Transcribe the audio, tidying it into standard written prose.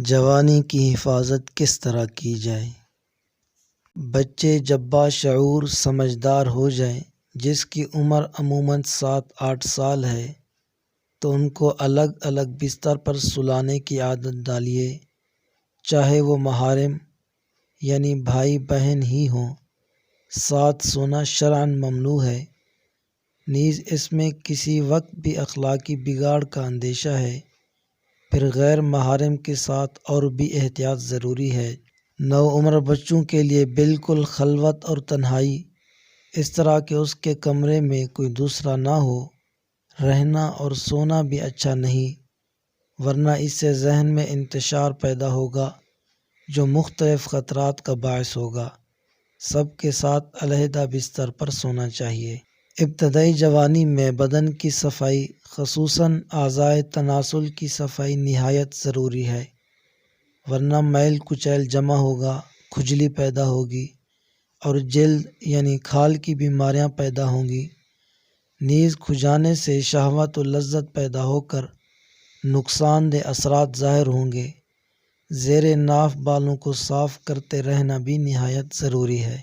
جوانی کی حفاظت کس طرح کی جائے؟ بچے جب باشعور سمجھدار ہو جائیں، جس کی عمر عموماً 7-8 سال ہے، تو ان کو الگ الگ بستر پر سلانے کی عادت ڈالیے، چاہے وہ محارم یعنی بھائی بہن ہی ہوں۔ ساتھ سونا شرعاً ممنوع ہے، نیز اس میں کسی وقت بھی اخلاقی بگاڑ کا اندیشہ ہے۔ پھر غیر محارم کے ساتھ اور بھی احتیاط ضروری ہے۔ نوعمر بچوں کے لیے بالکل خلوت اور تنہائی، اس طرح کہ اس کے کمرے میں کوئی دوسرا نہ ہو، رہنا اور سونا بھی اچھا نہیں، ورنہ اس سے ذہن میں انتشار پیدا ہوگا جو مختلف خطرات کا باعث ہوگا۔ سب کے ساتھ علیحدہ بستر پر سونا چاہیے۔ ابتدائی جوانی میں بدن کی صفائی، خصوصاً اعضائے تناسل کی صفائی نہایت ضروری ہے، ورنہ میل کچیل جمع ہوگا، کھجلی پیدا ہوگی اور جلد یعنی کھال کی بیماریاں پیدا ہوں گی۔ نیز کھجانے سے شہوت و لذت پیدا ہو کر نقصان دہ اثرات ظاہر ہوں گے۔ زیر ناف بالوں کو صاف کرتے رہنا بھی نہایت ضروری ہے۔